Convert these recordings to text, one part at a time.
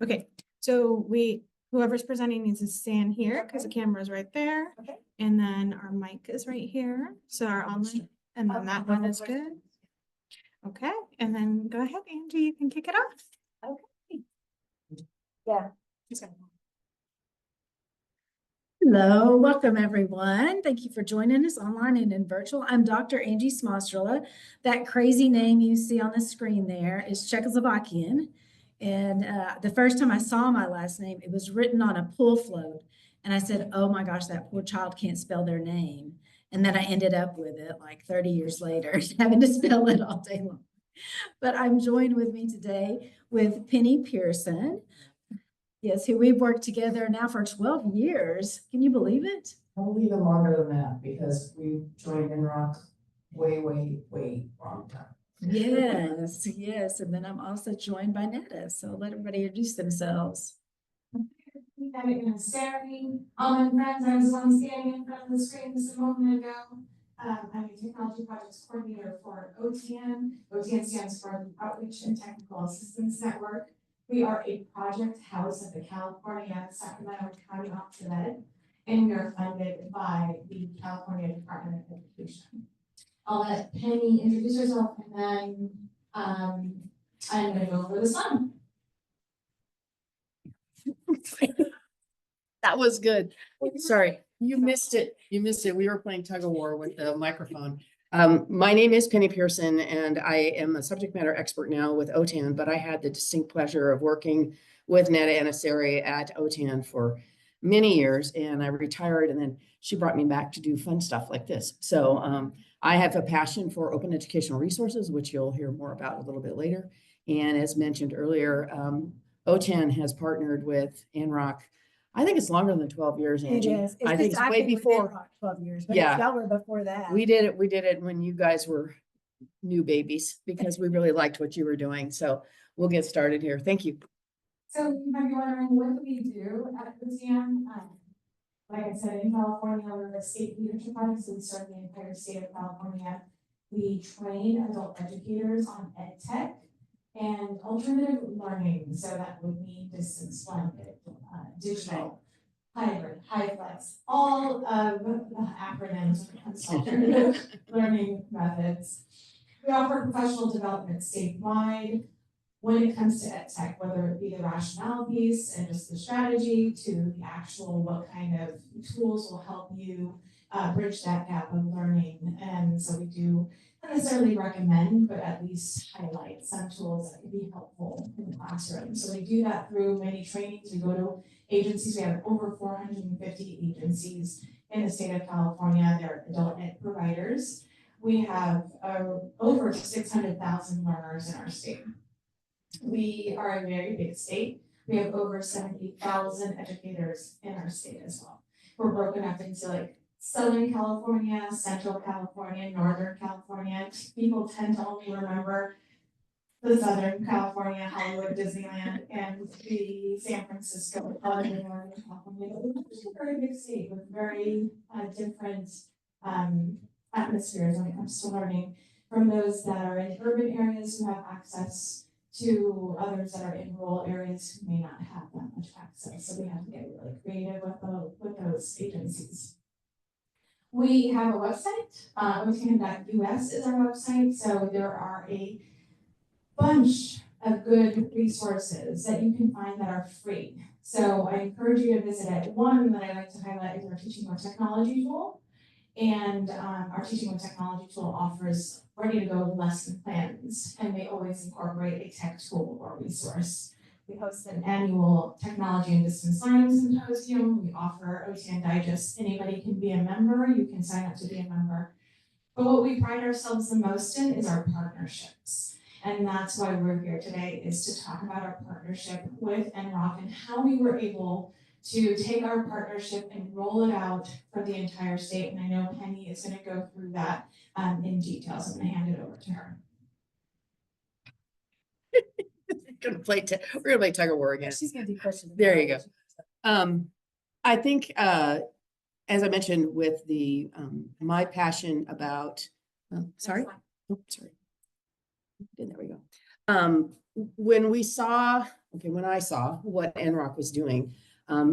Okay, so whoever's presenting needs to stand here because the camera is right there. Okay. And then our mic is right here. So our online, and then that one is good. Okay, and then go ahead, Angie, you can kick it off. Okay. Yeah. Hello, welcome everyone. Thank you for joining us online and in virtual. I'm Dr. Angie Smostrela. That crazy name you see on the screen there is Czechoslovakian. And the first time I saw my last name, it was written on a pull float. And I said, oh my gosh, that poor child can't spell their name. And then I ended up with it like 30 years later, having to spell it all day long. But I'm joined with me today with Penny Pearson. Yes, who we've worked together now for 12 years. Can you believe it? Probably even longer than that because we joined NROC way long time. Yes, yes. And then I'm also joined by Netta. So let everybody introduce themselves. I'm Sarah. All my friends, I was one standing in front of the screen just a moment ago. I'm a technology projects coordinator for OTAN. OTAN stands for the Outreach and Technical Assistance Network. We are a project house at the California Sacramento County Office of Ed, and we are funded by the California Department of Education. I'll let Penny introduce herself, and then I'm going to go over the slide. That was good. Sorry, you missed it. You missed it. We were playing tug of war with the microphone. My name is Penny Pearson, and I am a subject matter expert now with OTAN, but I had the distinct pleasure of working with Netta Anasari at OTAN for many years, and I retired, and then she brought me back to do fun stuff like this. So I have a passion for open educational resources, which you'll hear more about a little bit later. And as mentioned earlier, OTAN has partnered with NROC. I think it's longer than 12 years, Angie. It is. I think it's way before. 12 years, but Yeah. it's longer before that. We did it when you guys were new babies because we really liked what you were doing. So we'll get started here. Thank you. So you might be wondering, what do we do at OTAN? Like I said, in California, we're a state leadership body, so we serve the entire state of California. We train adult educators on ed tech and alternative learning. So that would mean distance learning, digital, hybrid, high flex, all of the acronyms when it comes to alternative learning methods. We offer professional development statewide when it comes to ed tech, whether it be the rationale piece and just the strategy to the actual what kind of tools will help you bridge that gap of learning. And so we do not necessarily recommend, but at least highlight some tools that could be helpful in the classroom. So we do that through many trainings. We go to agencies. We have over 450 agencies in the state of California. They're adult ed providers. We have over 600,000 learners in our state. We are a very big state. We have over 70,000 educators in our state as well. We're broken up into like Southern California, Central California, Northern California. People tend to only remember the Southern California, Hollywood, Disneyland, and the San Francisco, Northern California. But we're actually a very big state with very different atmospheres when it comes to learning, from those that are in urban areas who have access to others that are in rural areas who may not have that much access. So we have to get really creative with those agencies. We have a website, OTAN.us is our website. So there are a bunch of good resources that you can find that are free. So I encourage you to visit it. One that I like to highlight is our Teaching with Technology tool. And our Teaching with Technology tool offers ready-to-go lesson plans, and they always incorporate a tech tool or resource. We host an annual technology and distance learning symposium. We offer OTAN Digest. Anybody can be a member. You can sign up to be a member. But what we pride ourselves the most in is our partnerships. And that's why we're here today, is to talk about our partnership with NROC and how we were able to take our partnership and roll it out for the entire state. And I know Penny is going to go through that in detail, so I'm going to hand it over to her. We're gonna play tug of war again. She's going to do questions. There you go. I think, as I mentioned, with the my passion about, sorry. Oh, sorry. There we go. when we saw, okay, when I saw what NROC was doing,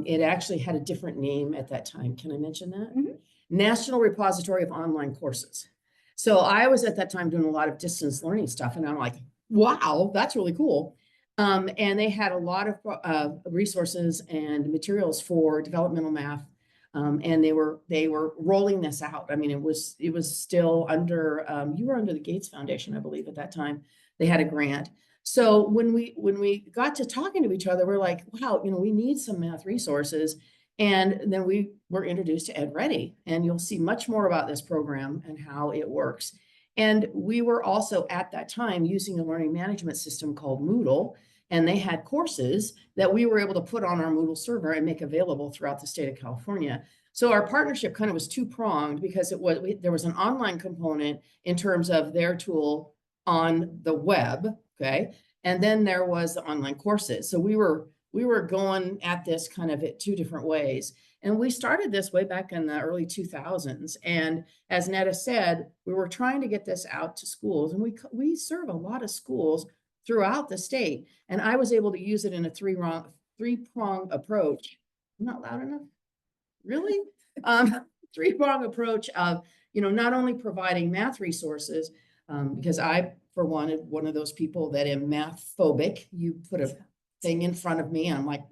it actually had a different name at that time. Can I mention that? Mhm. National Repository of Online Courses. So I was at that time doing a lot of distance learning stuff, and I'm like, wow, that's really cool. And they had a lot of resources and materials for developmental math. And they were rolling this out. I mean, it was still under you were under the Gates Foundation, I believe, at that time. They had a grant. So when we got to talking to each other, we're like, wow, we need some math resources. And then we were introduced to EdReady, and you'll see much more about this program and how it works. And we were also at that time using a learning management system called Moodle, and they had courses that we were able to put on our Moodle server and make available throughout the state of California. So our partnership kind of was two-pronged because there was an online component in terms of their tool on the web, okay? And then there was the online courses. So we were going at this kind of at two different ways. And we started this way back in the early 2000s. And as Netta said, we were trying to get this out to schools, and we serve a lot of schools throughout the state. And I was able to use it in a three-prong approach. I'm not loud enough? Really? Three-prong approach of, not only providing math resources, because I, for one of those people that am math phobic. You put a thing in front of me, and I'm like,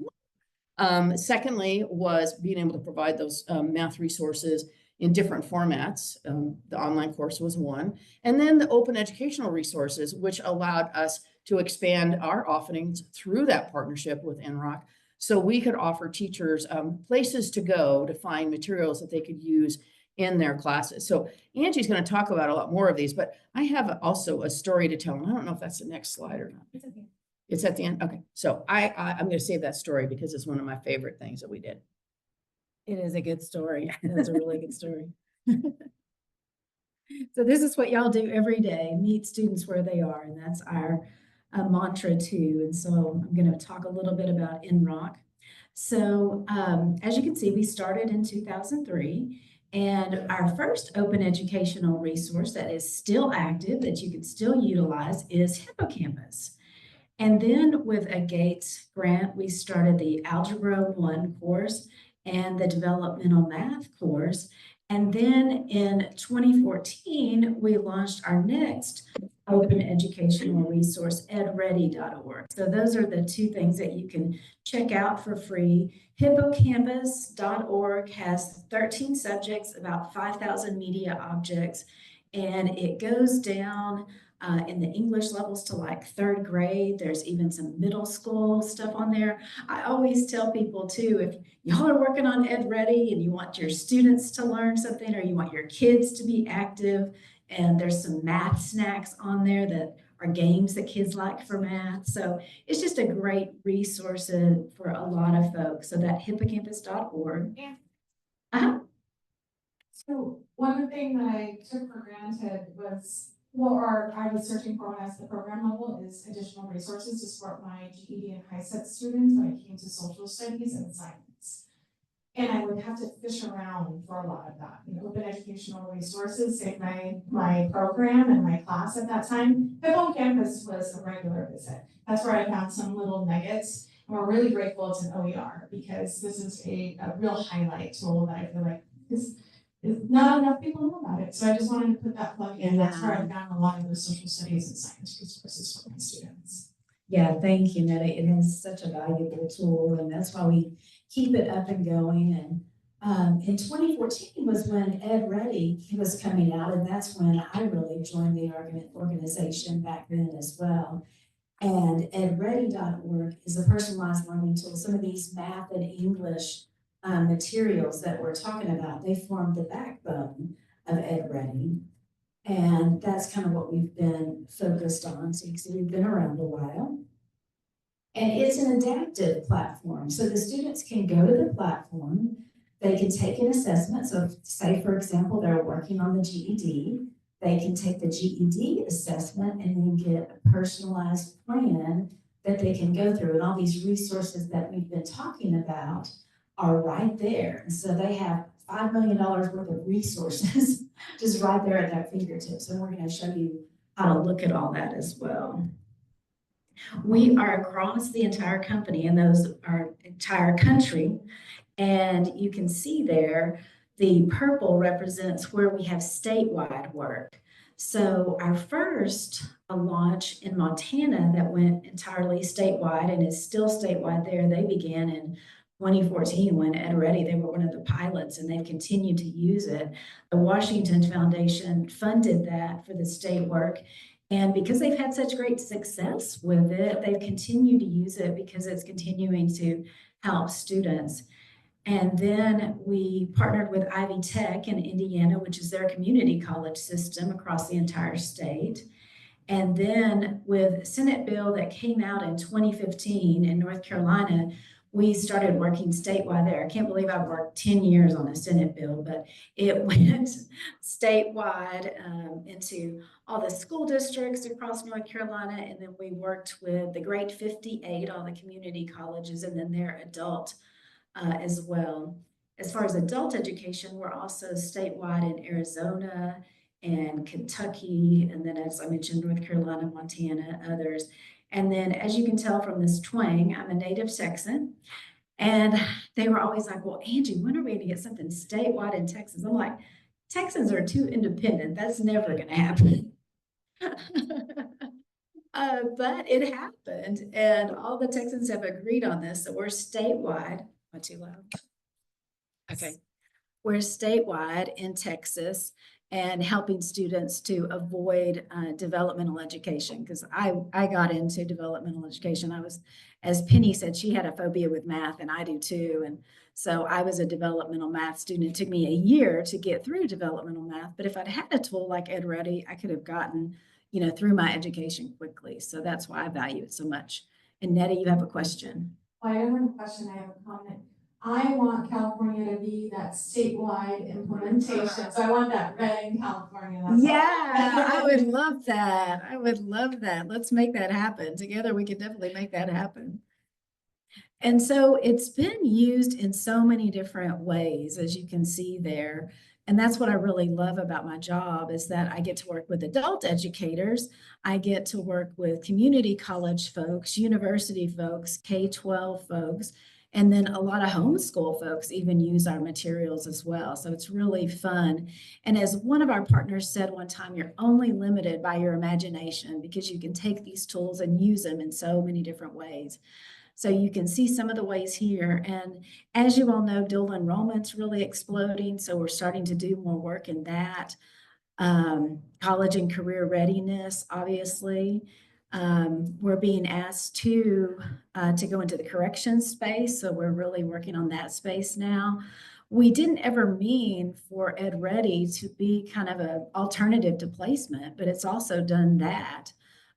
secondly was being able to provide those math resources in different formats. The online course was one, and then the open educational resources, which allowed us to expand our offerings through that partnership with NROC. So we could offer teachers places to go to find materials that they could use in their classes. So Angie's going to talk about a lot more of these, but I have also a story to tell. And I don't know if that's the next slide or not. It's okay. It's at the end. Okay. So I'm going to save that story because it's one of my favorite things that we did. It is a good story. That's a really good story. So this is what y'all do every day, meet students where they are, and that's our mantra too. And so I'm going to talk a little bit about NROC. So as you can see, we started in 2003, and our first open educational resource that is still active, that you can still utilize, is Hippocampus. And then with a Gates grant, we started the Algebra 1 course and the Developmental Math course. And then in 2014, we launched our next open educational resource, edready.org. So those are the two things that you can check out for free. Hippocampus.org has 13 subjects, about 5,000 media objects, and it goes down in the English levels to like third grade. There's even some middle school stuff on there. I always tell people too, if y'all are working on EdReady and you want your students to learn something, or you want your kids to be active, and there's some math snacks on there that are games that kids like for math. So it's just a great resource for a lot of folks. So that hippocampus.org. Yeah. So one thing that I took for granted was, I was searching for when I was at the program level, is additional resources to support my GED and HiSET students when it came to social studies and science. And I would have to fish around for a lot of that. Open educational resources saved my program and my class at that time. Hippocampus was a regular visit. That's where I found some little nuggets. And we're really grateful it's an OER, because this is a real highlight tool that I feel like is not enough people know about it. So I just wanted to put that plug in. That's where I found a lot of the social studies and science resources for my students. Yeah, thank you, Netta. It is such a valuable tool, and that's why we keep it up and going. And in 2014 was when EdReady was coming out, and that's when I really joined the organization back then as well. And edready.org is a personalized learning tool. Some of these math and English materials that we're talking about, they form the backbone of EdReady. And that's kind of what we've been focused on. So you can see we've been around a while. And it's an adaptive platform. So the students can go to the platform, they can take an assessment. So say, for example, they're working on the GED, they can take the GED assessment and then get a personalized plan that they can go through. And all these resources that we've been talking about are right there. And so they have $5 million worth of resources just right there at their fingertips. And we're going to show you how to look at all that as well. We are across the entire company, and those are entire country. And you can see there, the purple represents where we have statewide work. So our first launch in Montana that went entirely statewide and is still statewide there, they began in 2014 when EdReady, they were one of the pilots, and they've continued to use it. The Washington Foundation funded that for the state work. And because they've had such great success with it, they've continued to use it because it's continuing to help students. And then we partnered with Ivy Tech in Indiana, which is their community college system across the entire state. And then with Senate bill that came out in 2015 in North Carolina, we started working statewide there. I can't believe I've worked 10 years on a Senate bill, but it went statewide into all the school districts across North Carolina. And then we worked with the grade 58, all the community colleges, and then their adult as well. As far as adult education, we're also statewide in Arizona and Kentucky, and then as I mentioned, North Carolina, Montana, others. And then as you can tell from this twang, I'm a native Texan. And they were always like, well, Angie, when are we going to get something statewide in Texas? I'm like, Texans are too independent. That's never going to happen. But it happened, and all the Texans have agreed on this. So we're statewide. Am I too loud? Okay. We're statewide in Texas and helping students to avoid developmental education, because I got into developmental education. I was, as Penny said, she had a phobia with math, and I do too. And so I was a developmental math student. It took me a year to get through developmental math, but if I'd had a tool like EdReady, I could have gotten, through my education quickly. So that's why I value it so much. And Nettie, you have a question. I don't have a question, I have a comment. I want California to be that statewide implementation, so I want that red in California. That's all. Yeah, I would love that. I would love that. Let's make that happen. Together, we could definitely make that happen. And so it's been used in so many different ways, as you can see there. And that's what I really love about my job, is that I get to work with adult educators. I get to work with community college folks, university folks, K-12 folks, and then a lot of homeschool folks even use our materials as well. So it's really fun. And as one of our partners said one time, you're only limited by your imagination, because you can take these tools and use them in so many different ways. So you can see some of the ways here. And as you all know, dual enrollment's really exploding. So we're starting to do more work in that. College and career readiness, obviously. We're being asked to go into the corrections space. So we're really working on that space now. We didn't ever mean for EdReady to be kind of an alternative to placement, but it's also done that.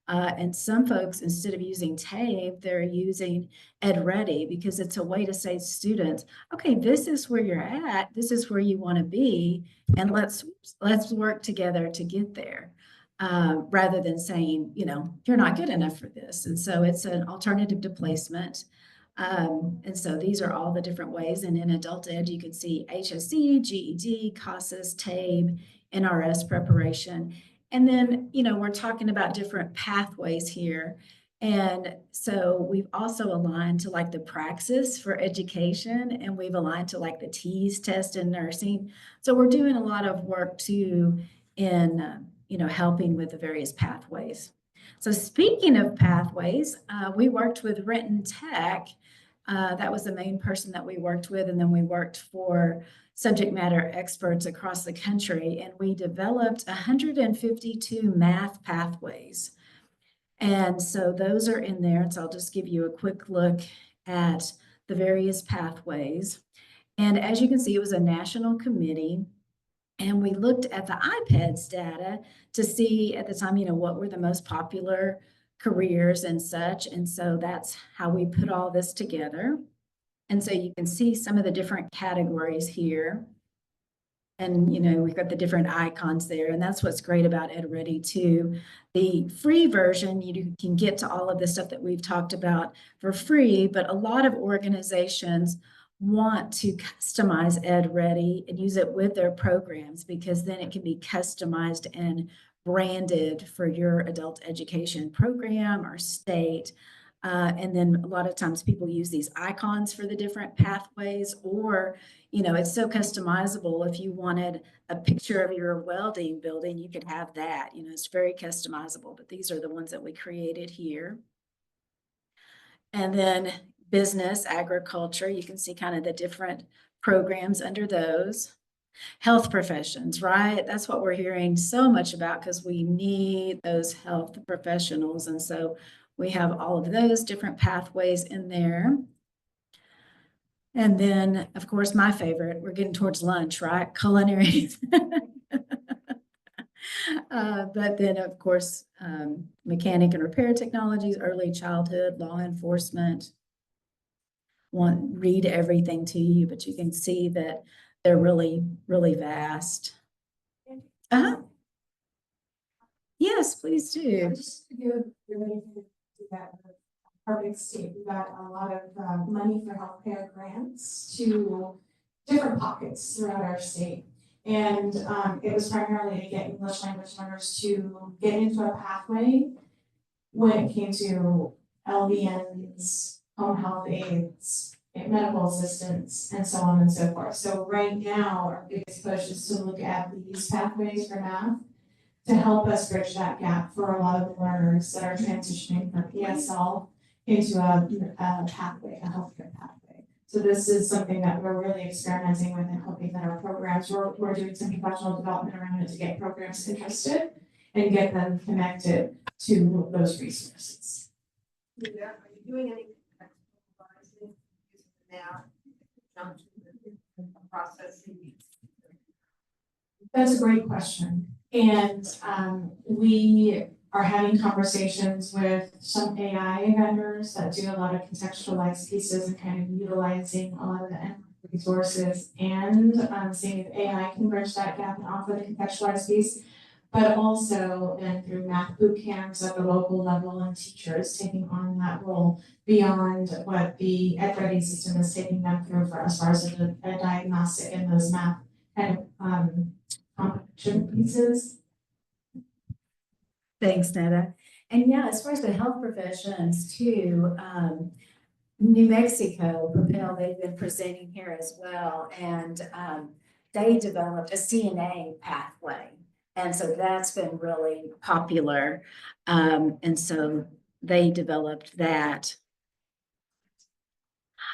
And some folks, instead of using TABE, they're using EdReady, because it's a way to say to students, okay, this is where you're at, this is where you want to be, and let's work together to get there, rather than saying, you're not good enough for this. And so it's an alternative to placement. And so these are all the different ways. And in adult ed, you can see HSE, GED, CASAS, TABE, NRS preparation. And then, we're talking about different pathways here. And so we've also aligned to like the praxis for education, and we've aligned to like the TEAS test in nursing. So we're doing a lot of work too in, helping with the various pathways. So speaking of pathways, we worked with Renton Tech. That was the main person that we worked with. And then we worked for subject matter experts across the country, and we developed 152 math pathways. And so those are in there. So I'll just give you a quick look at the various pathways. And as you can see, it was a national committee. And we looked at the IPEDS data to see at the time, what were the most popular careers and such. And so that's how we put all this together. And so you can see some of the different categories here. And, we've got the different icons there. And that's what's great about EdReady too. The free version, you can get to all of the stuff that we've talked about for free, but a lot of organizations want to customize EdReady and use it with their programs, because then it can be customized and branded for your adult education program or state. And then a lot of times people use these icons for the different pathways, or, it's so customizable. If you wanted a picture of your welding building, you could have that. It's very customizable, but these are the ones that we created here. And then business, agriculture, you can see kind of the different programs under those. Health professions, right? That's what we're hearing so much about because we need those health professionals. And so we have all of those different pathways in there. And then, of course, my favorite, we're getting towards lunch, right? Culinary. But then, of course, mechanic and repair technologies, early childhood, law enforcement. Won't read everything to you, but you can see that they're really, really vast. Yes, please do. Just to give everybody that perfect state, we got a lot of money for healthcare grants to different pockets throughout our state. And it was primarily to get English language learners to get into a pathway when it came to LVNs, home health aides, medical assistants, and so on and so forth. So right now, our biggest push is to look at these pathways for math to help us bridge that gap for a lot of the learners that are transitioning from ESL into a pathway, a healthcare pathway. So this is something that we're really experimenting with and hoping that our programs, we're doing some professional development around it to get programs interested and get them connected to those resources. Are you doing any advising using now processing? That's a great question. And we are having conversations with some AI vendors that do a lot of contextualized pieces and kind of utilizing a lot of the resources and seeing if AI can bridge that gap and offer the contextualized piece. But also then through math boot camps at the local level and teachers taking on that role beyond what the EdReady system is taking them through for as far as a diagnostic and those math kind of competition pieces. Thanks, Netta. And yeah, as far as the health professions too, New Mexico, Propel, they've been presenting here as well. And they developed a CNA pathway. And so that's been really popular. And so they developed that.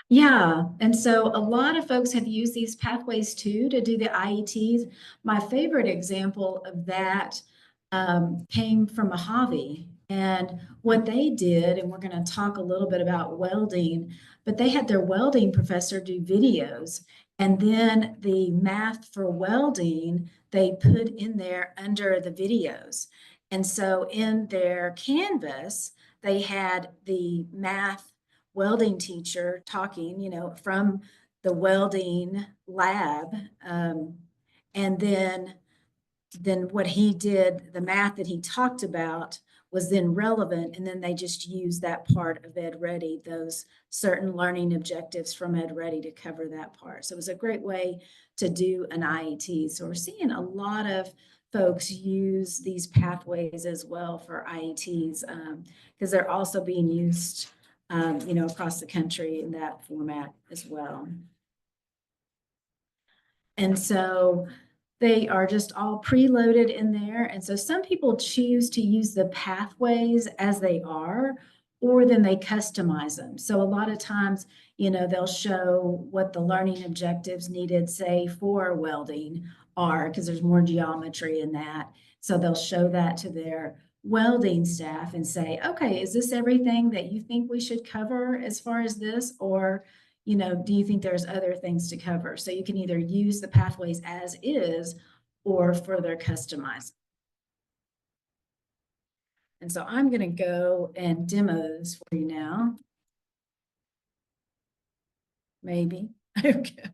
Yeah, and so a lot of folks have used these pathways too to do the IETs. My favorite example of that came from Mojave. And what they did, and we're going to talk a little bit about welding, but they had their welding professor do videos. And then the math for welding, they put in there under the videos. And so in their Canvas, they had the math welding teacher talking, from the welding lab. And then what he did, the math that he talked about was then relevant. And then they just used that part of EdReady, those certain learning objectives from EdReady to cover that part. So it was a great way to do an IET. So we're seeing a lot of folks use these pathways as well for IETs because they're also being used across the country in that format as well. And so they are just all preloaded in there. And so some people choose to use the pathways as they are, or then they customize them. So a lot of times, they'll show what the learning objectives needed, say, for welding are, because there's more geometry in that. So they'll show that to their welding staff and say, okay, is this everything that you think we should cover as far as this? Or do you think there's other things to cover? So you can either use the pathways as is or further customize. And so I'm going to go and demo this for you now. Maybe. Okay.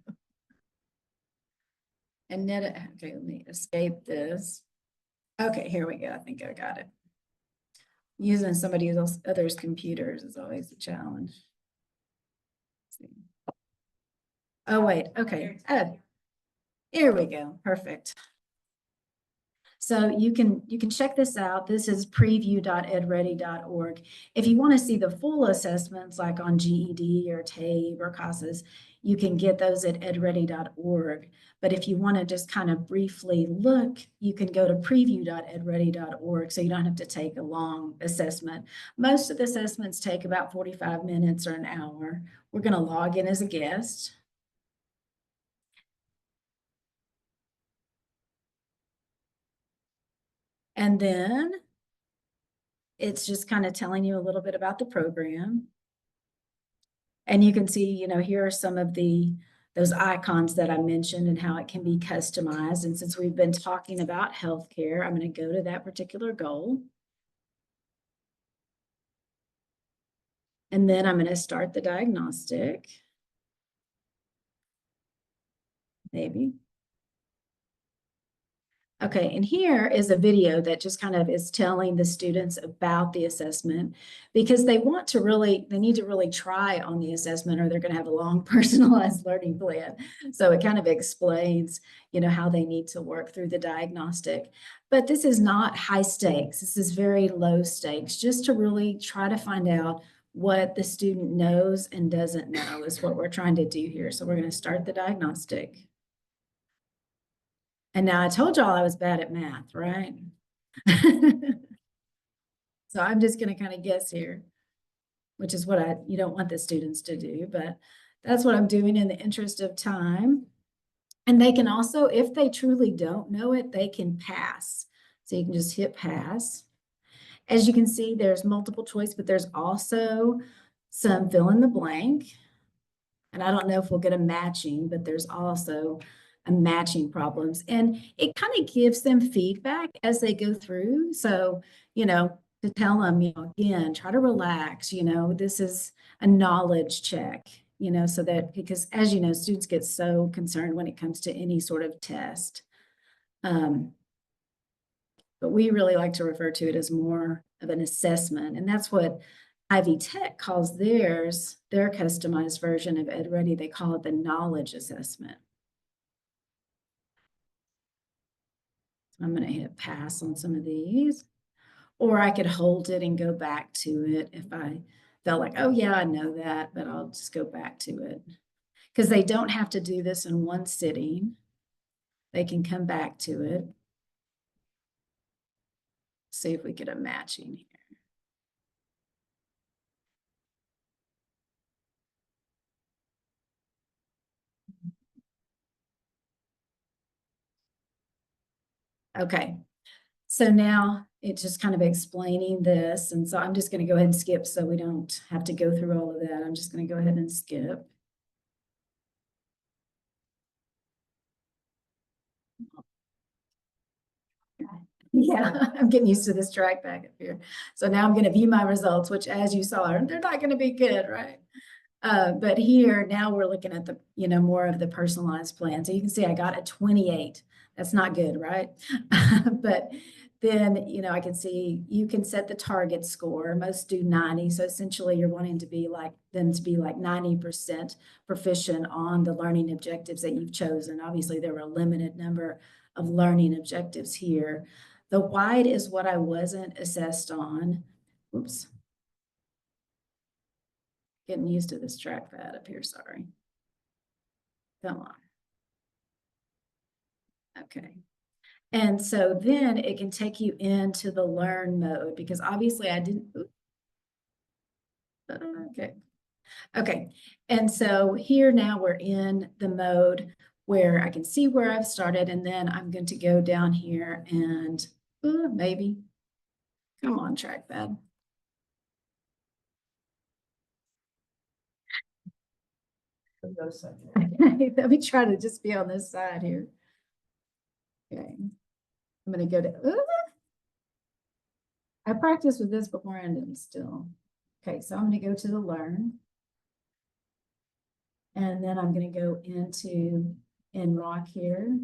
And Netta, okay, let me escape this. Okay, here we go. I think I got it. Using somebody else's computers is always a challenge. Oh, wait. Okay. Here we go. Perfect. So you can check this out. This is preview.edready.org. If you want to see the full assessments like on GED or TABE or CASAS, you can get those at edready.org. But if you want to just kind of briefly look, you can go to preview.edready.org so you don't have to take a long assessment. Most of the assessments take about 45 minutes or an hour. We're going to log in as a guest. And then it's just kind of telling you a little bit about the program. And you can see, you know, here are some of those icons that I mentioned and how it can be customized. And since we've been talking about healthcare, I'm going to go to that particular goal. And then I'm going to start the diagnostic. Maybe. Okay, and here is a video that just kind of is telling the students about the assessment because they need to really try on the assessment or they're going to have a long personalized learning plan. So it kind of explains, you know, how they need to work through the diagnostic. But this is not high stakes. This is very low stakes, just to really try to find out what the student knows and doesn't know is what we're trying to do here. So we're going to start the diagnostic. And now I told y'all I was bad at math, right? So I'm just going to kind of guess here, which is what you don't want the students to do, but that's what I'm doing in the interest of time. And they can also, if they truly don't know it, they can pass. So you can just hit pass. As you can see, there's multiple choice, but there's also some fill in the blank. And I don't know if we'll get a matching, but there's also a matching problems. And it kind of gives them feedback as they go through. So, you know, to tell them, you know, again, try to relax, you know, this is a knowledge check, you know, so that, because as you know, students get so concerned when it comes to any sort of test. But we really like to refer to it as more of an assessment. And that's what Ivy Tech calls their customized version of EdReady. They call it the knowledge assessment. So I'm going to hit pass on some of these, or I could hold it and go back to it if I felt like, oh yeah, I know that, but I'll just go back to it. Because they don't have to do this in one sitting. They can come back to it. See if we get a matching here. Okay, so now it's just kind of explaining this. And so I'm just going to go ahead and skip so we don't have to go through all of that. I'm just going to go ahead and skip. Yeah, I'm getting used to this trackpad up here. So now I'm going to view my results, which as you saw, they're not going to be good, right? But here, now we're looking at the, you know, more of the personalized plan. So you can see I got a 28. That's not good, right? But then, you know, I can see you can set the target score. Most do 90. So essentially you're wanting to be like them to be like 90% proficient on the learning objectives that you've chosen. Obviously, there were a limited number of learning objectives here. The wide is what I wasn't assessed on. Oops. Getting used to this trackpad up here, sorry. Come on. Okay. And so then it can take you into the learn mode because obviously I didn't. Okay. Okay. And so here now we're in the mode where I can see where I've started, and then I'm going to go down here and maybe. Come on, trackpad. Let me try to just be on this side here. Okay. I'm going to go to, I practiced with this before and still. Okay, so I'm going to go to the learn. And then I'm going to go into NROC here.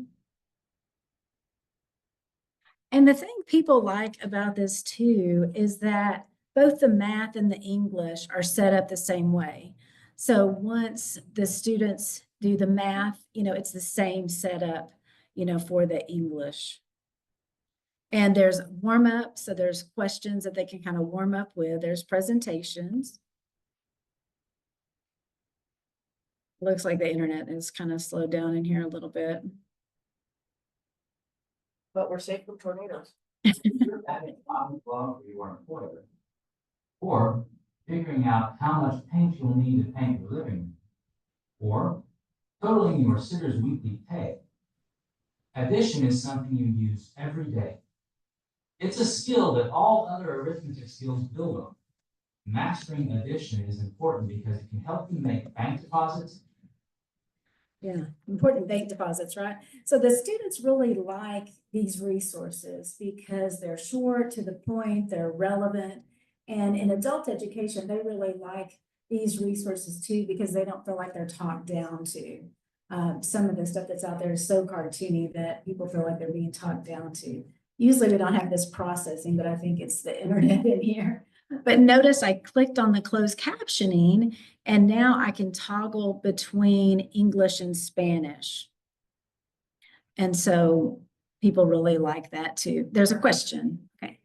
And the thing people like about this too is that both the math and the English are set up the same way. So once the students do the math, you know, it's the same setup, you know, for the English. And there's warm up, so there's questions that they can kind of warm up with. There's presentations. Looks like the internet is kind of slowed down in here a little bit. But we're safe from tornadoes. You're having problems while you weren't employed. Or figuring out how much paint you'll need to paint your living room. Or totaling your sitter's weekly pay. Addition is something you use every day. It's a skill that all other arithmetic skills build on. Mastering addition is important because it can help you make bank deposits. Yeah, important bank deposits, right? So the students really like these resources because they're short, to the point, they're relevant. And in adult education, they really like these resources too, because they don't feel like they're talked down to. Some of the stuff that's out there is so cartoony that people feel like they're being talked down to. Usually we don't have this processing, but I think it's the internet in here. But notice I clicked on the closed captioning, and now I can toggle between English and Spanish. And so people really like that too. There's a question. Okay.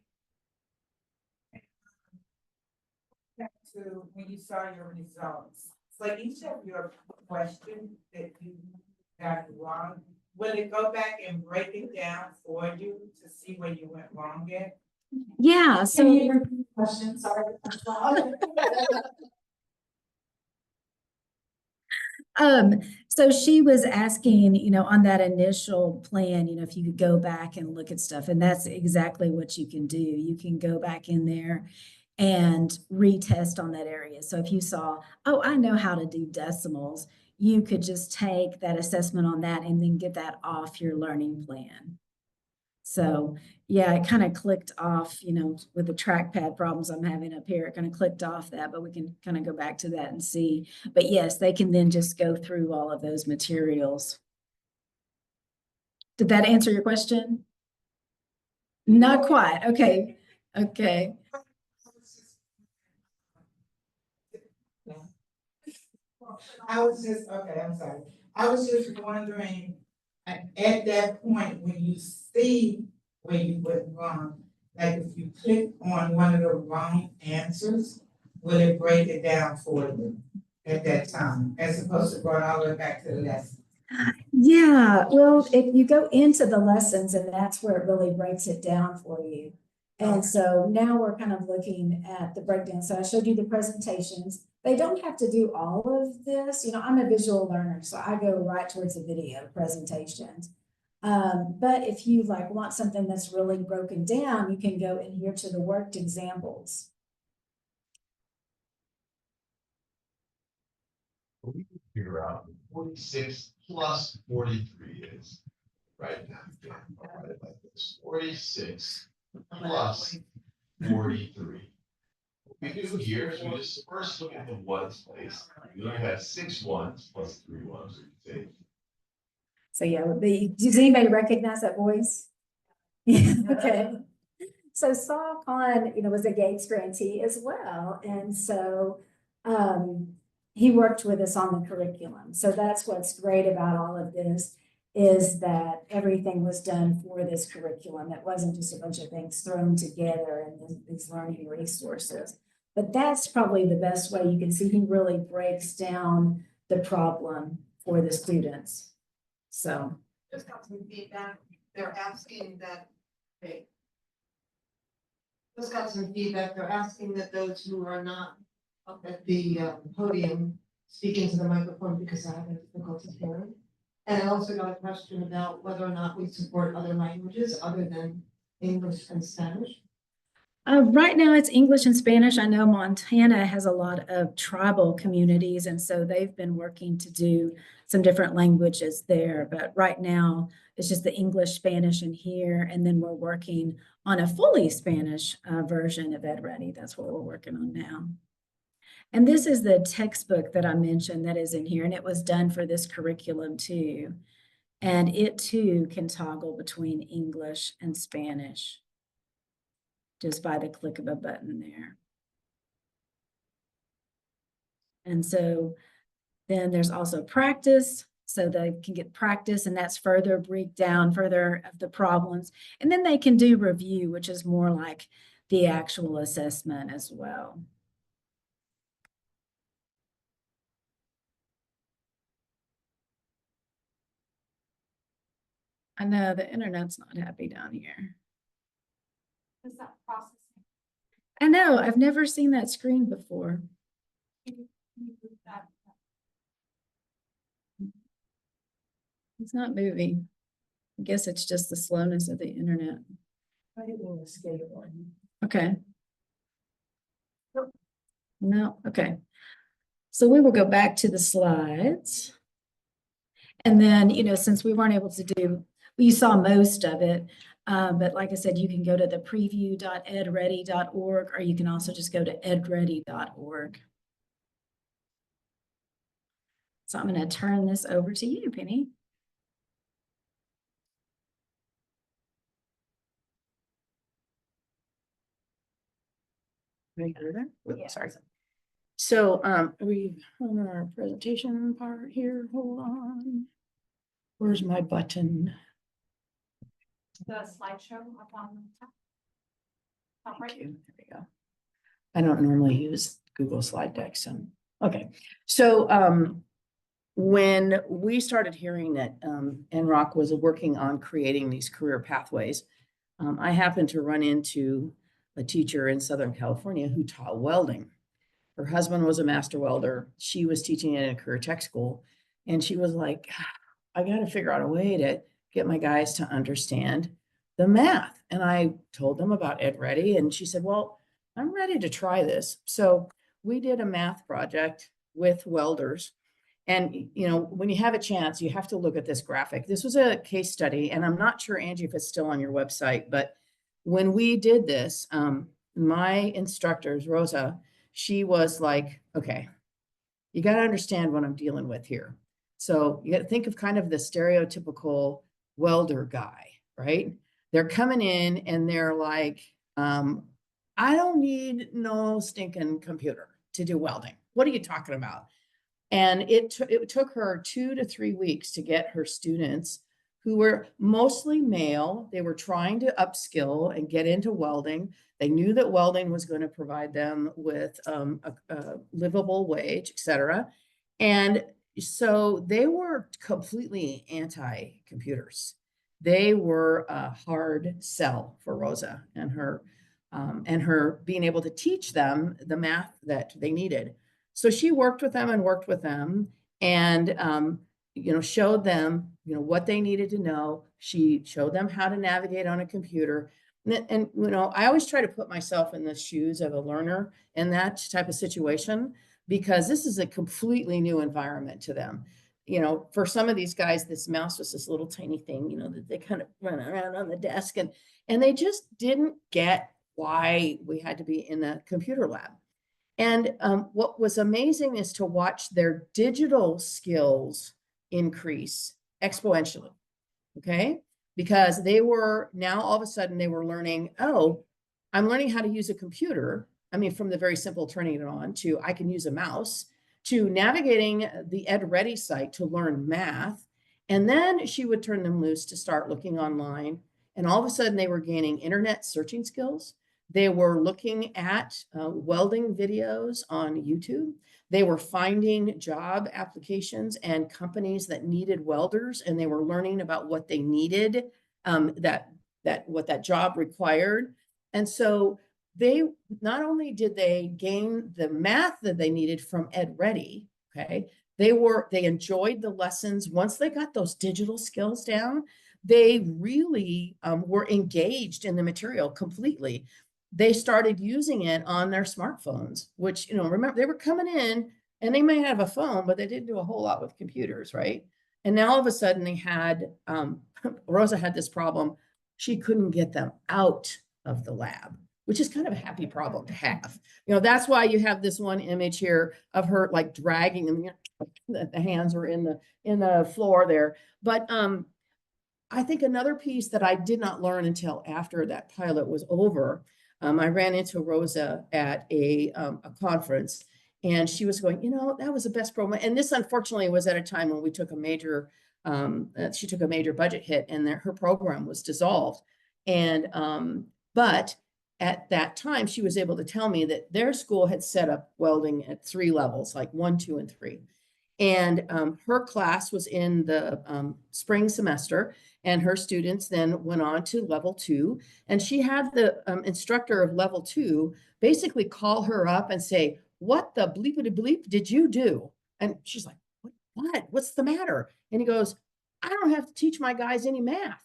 Back to when you saw your results, so each of your questions that you got wrong, will it go back and break it down for you to see where you went wrong at? Yeah, Can so you repeat the question? Sorry. so she was asking, on that initial plan, if you could go back and look at stuff, and that's exactly what you can do. You can go back in there and retest on that area. So if you saw, oh, I know how to do decimals, you could just take that assessment on that and then get that off your learning plan. So yeah, it kind of clicked off, with the trackpad problems I'm having up here, it kind of clicked off that, but we can kind of go back to that and see. But yes, they can then just go through all of those materials. Did that answer your question? Not quite. Okay. Okay. I was just, okay, I'm sorry. I was just wondering, at that point, when you see where you went wrong, like if you click on one of the wrong answers, will it break it down for you at that time, as opposed to going all the way back to the lesson? Yeah, well, if you go into the lessons, and that's where it really breaks it down for you. And so now we're kind of looking at the breakdown. So I showed you the presentations. They don't have to do all of this. I'm a visual learner, so I go right towards the video presentations. But if you want something that's really broken down, you can go in here to the worked examples. We can figure out what 46 plus 43 is right now. I'll write it like this: 46 plus 43. What we do here is we just first look at the ones place. We look at 6 ones plus 3 ones. So yeah, does anybody recognize that voice? Okay. So Saul Khan, was a Gates grantee as well. And so he worked with us on the curriculum. So that's what's great about all of this, is that everything was done for this curriculum. It wasn't just a bunch of things thrown together in these learning resources. But that's probably the best way you can see he really breaks down the problem for the students. So Just got some feedback. They're asking that, just got some feedback. They're asking that those who are not up at the podium speak into the microphone because I have difficulty hearing. And I also got a question about whether or not we support other languages other than English and Spanish. Right now it's English and Spanish. I know Montana has a lot of tribal communities, and so they've been working to do some different languages there. But right now it's just the English, Spanish in here, and then we're working on a fully Spanish version of EdReady. That's what we're working on now. And this is the textbook that I mentioned that is in here, and it was done for this curriculum too. And it too can toggle between English and Spanish just by the click of a button there. And so then there's also practice. so they can get practice, and that's further breakdown further of the problems. And then they can do review, which is more like the actual assessment as well. I know the internet's not happy down here. Is that processing? I know, I've never seen that screen before. Can you move that? It's not moving. I guess it's just the slowness of the internet. I didn't escape one. Okay. No, okay. So we will go back to the slides. And then, you know, since we weren't able to do, you saw most of it, but like I said, you can go to the preview.edready.org, or you can also just go to edready.org. So I'm going to turn this over to you, Penny. Oops, sorry. So, we on our presentation part here, hold on. Where's my button? The slideshow up on the top. Top right. Thank you. There we go. I don't normally use Google slide deck, so, okay. So, when we started hearing that NROC was working on creating these career pathways, I happened to run into a teacher in Southern California who taught welding. Her husband was a master welder. She was teaching in a career tech school. And she was like, I got to figure out a way to get my guys to understand the math. And I told them about EdReady. And she said, well, I'm ready to try this. So we did a math project with welders. And, you know, when you have a chance, you have to look at this graphic. This was a case study. And I'm not sure, Angie, if it's still on your website, but when we did this, my instructors, Rosa, she was like, okay, you got to understand what I'm dealing with here. So you got to think of kind of the stereotypical welder guy, right? They're coming in and they're like, I don't need no stinking computer to do welding. What are you talking about? And it took her 2 to 3 weeks to get her students, who were mostly male. They were trying to upskill and get into welding. They knew that welding was going to provide them with a livable wage, et cetera. And so they were completely anti-computers. They were a hard sell for Rosa and her being able to teach them the math that they needed. So she worked with them and you know, showed them, you know, what they needed to know. She showed them how to navigate on a computer. And you know, I always try to put myself in the shoes of a learner in that type of situation, because this is a completely new environment to them. You know, for some of these guys, this mouse was this little tiny thing, you know, that they kind of run around on the desk, and they just didn't get why we had to be in a computer lab. And what was amazing is to watch their digital skills increase exponentially, okay? Because they were now all of a sudden they were learning, oh, I'm learning how to use a computer. I mean, from the very simple turning it on to I can use a mouse, to navigating the EdReady site to learn math. And then she would turn them loose to start looking online. And all of a sudden they were gaining internet searching skills. They were looking at welding videos on YouTube. They were finding job applications and companies that needed welders, and they were learning about what they needed, what that job required. And so they not only did they gain the math that they needed from EdReady, okay, they enjoyed the lessons. Once they got those digital skills down, they really were engaged in the material completely. They started using it on their smartphones, which, you know, remember, they were coming in and they may have a phone, but they didn't do a whole lot with computers, right? And now all of a sudden they had, Rosa had this problem. She couldn't get them out of the lab, which is kind of a happy problem to have. You know, that's why you have this one image here of her like dragging them, you know, the hands were in the floor there. But I think another piece that I did not learn until after that pilot was over, I ran into Rosa at a conference, And she was going, that was the best program. And this unfortunately was at a time when we took a major, she took a major budget hit and her program was dissolved. And, but at that time, she was able to tell me that their school had set up welding at 3 levels, like 1, 2, and 3. And her class was in the spring semester, and her students then went on to level 2. And she had the instructor of level 2 basically call her up and say, "What the bleepity bleep did you do?" And she's like, "What? What's the matter?" And he goes, "I don't have to teach my guys any math.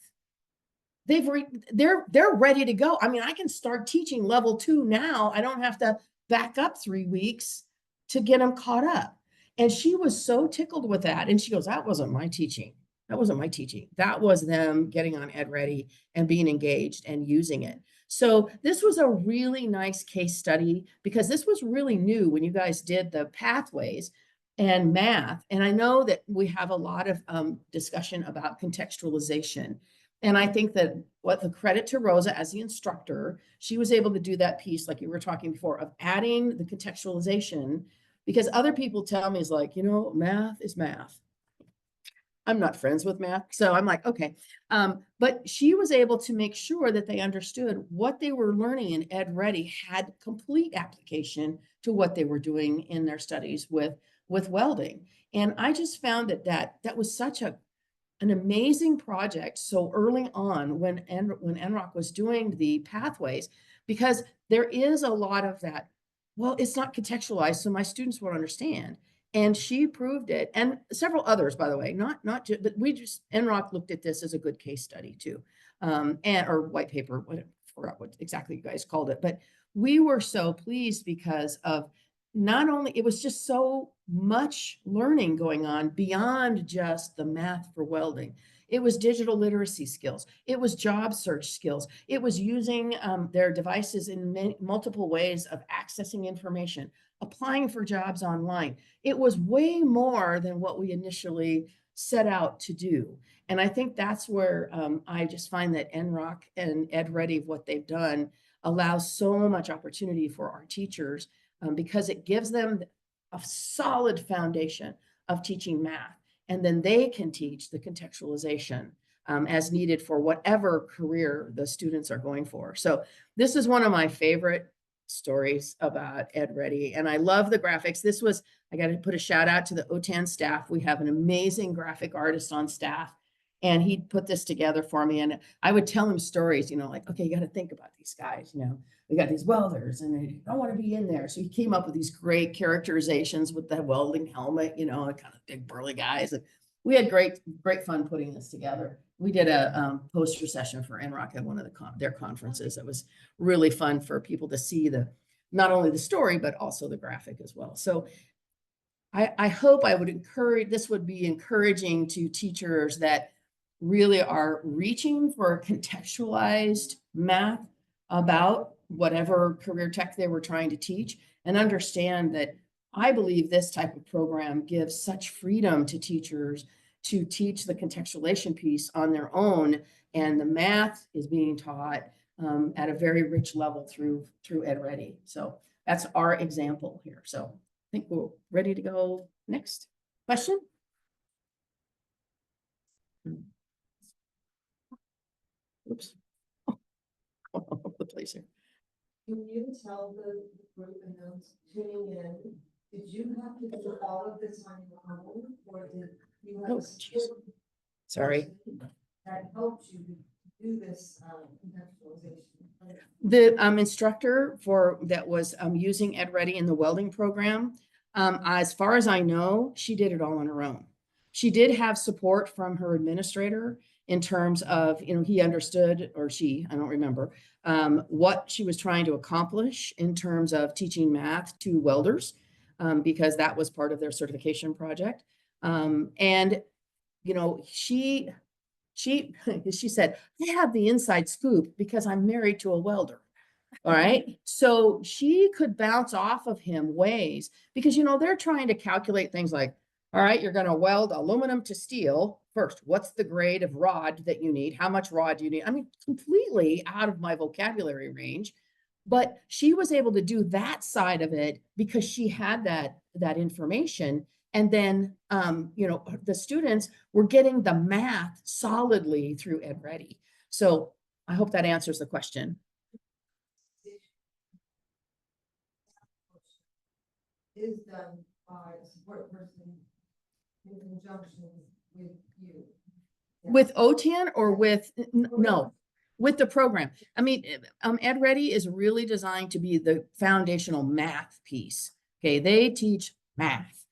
They're ready to go. I mean, I can start teaching level 2 now. I don't have to back up 3 weeks to get them caught up." And she was so tickled with that. And she goes, "That wasn't my teaching. That wasn't my teaching. That was them getting on EdReady and being engaged and using it." So this was a really nice case study because this was really new when you guys did the pathways and math. And I know that we have a lot of discussion about contextualization. And I think that what the credit to Rosa as the instructor, she was able to do that piece, like you were talking before, of adding the contextualization, because other people tell me is like, math is math. I'm not friends with math. So I'm like, okay. But she was able to make sure that they understood what they were learning in EdReady had complete application to what they were doing in their studies with welding. And I just found that was such an amazing project so early on when NROC was doing the pathways, because there is a lot of that. Well, it's not contextualized, so my students won't understand. And she proved it, and several others, by the way, not just, but NROC looked at this as a good case study too, or white paper, I forgot what exactly you guys called it, but we were so pleased because of not only, it was just so much learning going on beyond just the math for welding. It was digital literacy skills. It was job search skills. It was using their devices in multiple ways of accessing information, applying for jobs online. It was way more than what we initially set out to do. And I think that's where I just find that NROC and EdReady, what they've done, allows so much opportunity for our teachers because it gives them a solid foundation of teaching math. And then they can teach the contextualization as needed for whatever career the students are going for. So this is one of my favorite stories about EdReady. And I love the graphics. I got to put a shout out to the OTAN staff. We have an amazing graphic artist on staff. And he put this together for me. And I would tell him stories, like, okay, you got to think about these guys, we got these welders and they don't want to be in there. So he came up with these great characterizations with the welding helmet, kind of big burly guys. And we had great fun putting this together. We did a poster session for NROC at one of their conferences. It was really fun for people to see not only the story, but also the graphic as well. So I hope this would be encouraging to teachers that really are reaching for contextualized math about whatever career tech they were trying to teach, and understand that I believe this type of program gives such freedom to teachers to teach the contextualization piece on their own, and the math is being taught at a very rich level through EdReady. So that's our example here. So I think we're ready to go. Next question. Oops. All over the place here. Can you tell the group and those tuning in, did you have to do all of this on your own, or did you have Oh, a support sorry. that helped you do this contextualization? The instructor that was using EdReady in the welding program, as far as I know, she did it all on her own. She did have support from her administrator in terms of, he understood, or she, I don't remember, what she was trying to accomplish in terms of teaching math to welders, because that was part of their certification project. And, she said, "I have the inside scoop because I'm married to a welder." All right. So she could bounce off of him ways because, they're trying to calculate things like, all right, you're going to weld aluminum to steel. First, what's the grade of rod that you need? How much rod do you need? I mean, completely out of my vocabulary range. But she was able to do that side of it because she had that information. And then, the students were getting the math solidly through EdReady. So I hope that answers the question. Is done by a support person in conjunction with you. With OTAN or with, no, with the program. I mean, EdReady is really designed to be the foundational math piece. Okay, they teach math.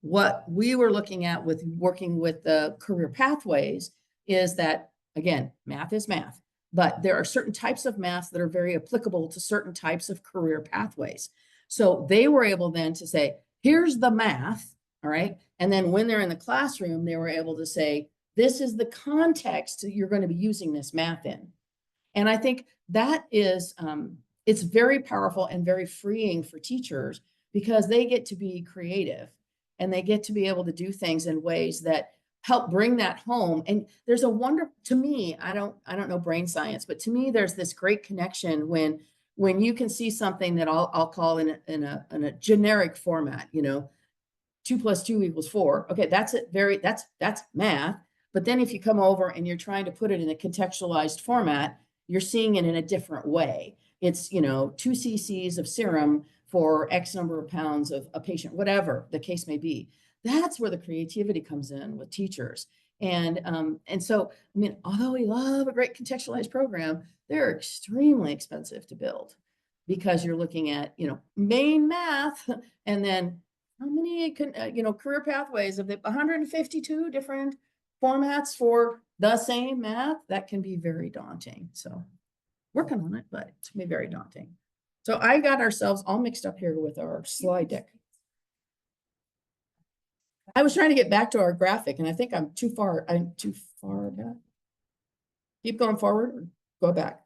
What we were looking at with working with the career pathways is that, again, math is math, but there are certain types of math that are very applicable to certain types of career pathways. So they were able then to say, here's the math, all right? And then when they're in the classroom, they were able to say, this is the context you're going to be using this math in. And I think that is, it's very powerful and very freeing for teachers because they get to be creative and they get to be able to do things in ways that help bring that home. And there's to me, I don't know brain science, but to me, there's this great connection when you can see something that I'll call in a generic format, 2 + 2 = 4. Okay, that's that's math. But then if you come over and you're trying to put it in a contextualized format, you're seeing it in a different way. It's, 2 cc's of serum for X number of pounds of a patient, whatever the case may be. That's where the creativity comes in with teachers. And so, I mean, although we love a great contextualized program, they're extremely expensive to build because you're looking at, main math and then how many career pathways of the 152 different formats for the same math. That can be very daunting. So working on it, but it's gonna be very daunting. So I got ourselves all mixed up here with our slide deck. I was trying to get back to our graphic and I think I'm too far back. Keep going forward or go back.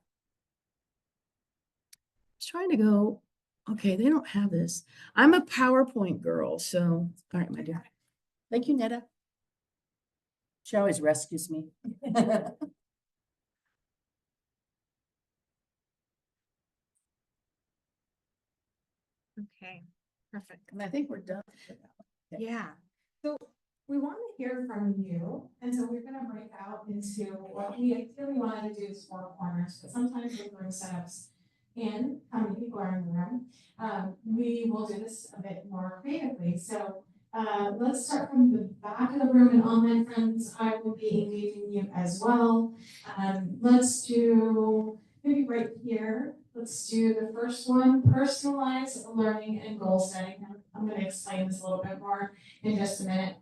I was trying to go, okay, they don't have this. I'm a PowerPoint girl, so, all right, my dear. Thank you, Netta. She always rescues me. Okay, perfect. And I think we're done. Okay. Yeah. So we want to hear from you, and so we're gonna break out into what we ideally wanted to do is 4 corners, but sometimes with room setups and how many people are in the room, we will do this a bit more creatively. So let's start from the back of the room, and online friends, I will be engaging you as well. Let's do maybe right here. Let's do the first one, personalized learning and goal setting. I'm gonna explain this a little bit more in just a minute.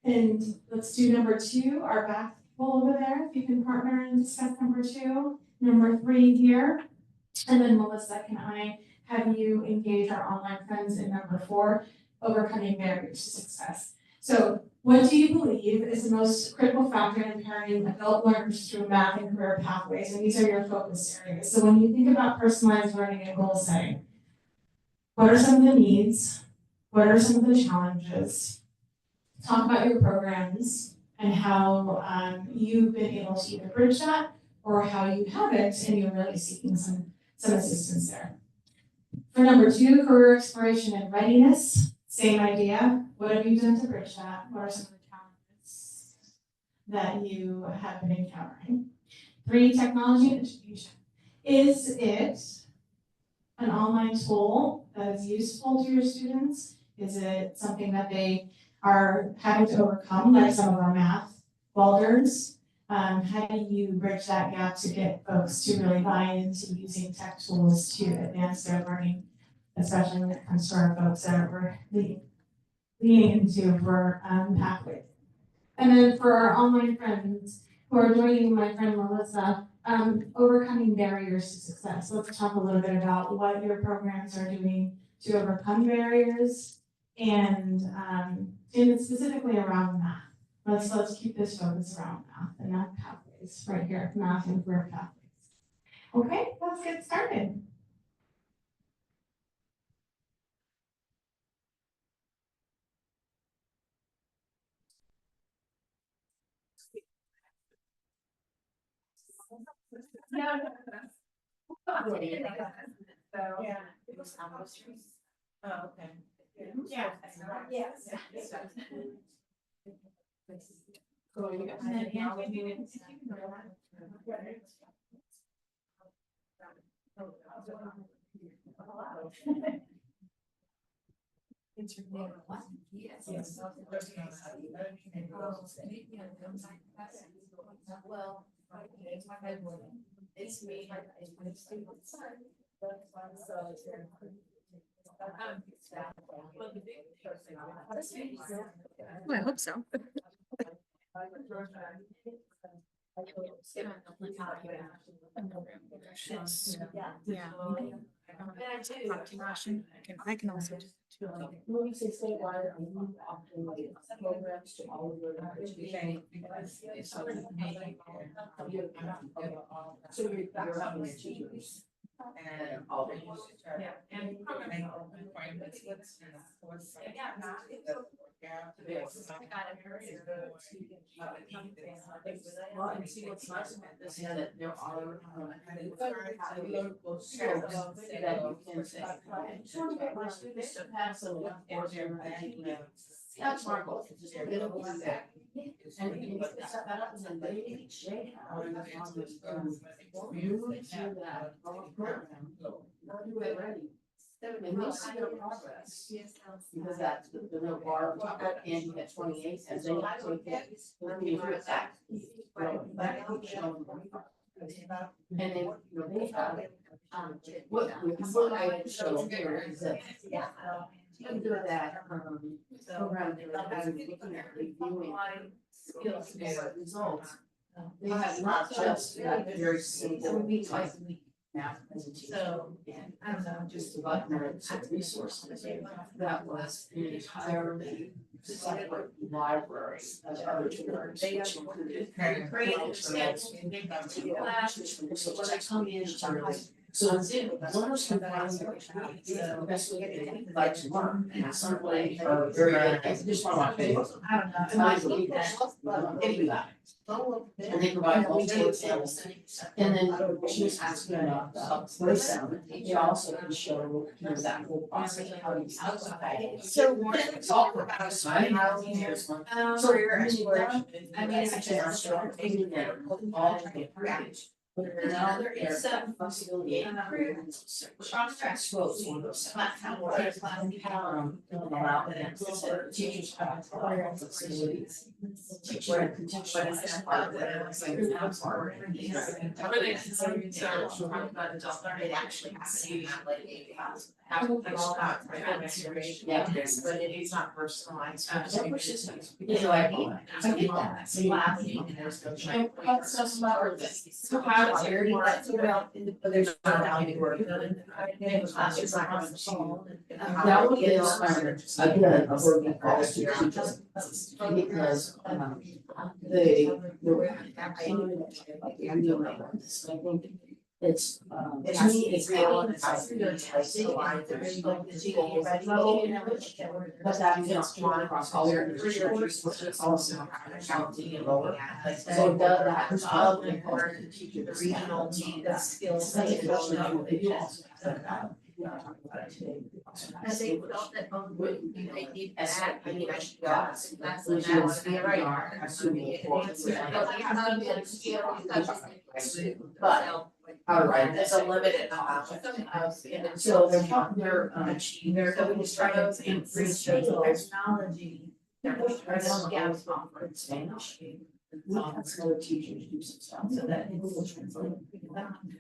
And let's do number 2, our back people over there. If you can partner and discuss number 2, number 3 here. And then Melissa, can I have you engage our online friends in number 4, overcoming barriers to success. So what do you believe is the most critical factor in empowering adult learners through math and career pathways? And these are your focus areas. So when you think about personalized learning and goal setting, what are some of the needs? What are some of the challenges? Talk about your programs and how you've been able to either bridge that or how you haven't and you're really seeking some assistance there. For number 2, career exploration and readiness, same idea. What have you done to bridge that? What are some of the challenges that you have been encountering? 3, technology and education. Is it an online tool that is useful to your students? Is it something that they are having to overcome, like some of our math welders? How do you bridge that gap to get folks to really buy into using tech tools to advance their learning, especially when it comes to our folks that we're leaning into for pathways? And then for our online friends who are joining my friend Melissa, overcoming barriers to success. Let's talk a little bit about what your programs are doing to overcome barriers and specifically around math. Let's keep this focus around math and math pathways right here, math and career pathways. Okay, let's get started. Yeah. Oh, okay. Yeah. Yes. It's your name. Yes. Well, it's me. Well, I hope so. Yeah. I can also. When you say statewide, are you offering like programs to all of your members? So you're having your teachers. And all the yeah, and programming appointments, what's. Well, and see what's nice about this is that there are Local schools schools that you can say, "Sure, get my students to pass a little portion of that." That's my goal, is just to get them to that. And you set that up and then they are in the process of moving to that program, do it ready. And we see their progress, because that's the real bar, and you get 28, and they take it, you do it back. And then, you know, they have, what I show here is that, under that, program, they're looking at reviewing skills and results. They have not just that very simple type math presentation. And I don't know, just about resources. That was an entirely separate library of other tutors, which included. So learners can find the best way they like to learn, and some way are very good. This is one of my favorites. And they provide multiple examples. And then she was asking about voice sound. It also can show, you know, that whole process of how you sound. So it's all about signing out years. So your exploration. I mean, it's just all the package. Now there is some flexibility. Schools, one of those. Allow them to teachers have flexibilities. Teacher can teach what is that part of it actually happening yeah, but it is not personalized. It's like, I get that. So laughing and there's no check. So how does it work? But there's not value work. That one is, again, a working class to teachers. Because, I think it's, to me, it's real and it's like, there's like the GA level, but that is drawn across all your teachers, which is also counting and lower. So that is all important to teach the regional team, the skills. And they felt that they need that, I mean, I should go, that's the next, right, assuming. But how to write, it's a limited amount. So they're talking, they're going to try to increase technology. In Spanish. That's how teachers do some stuff, so that it will translate.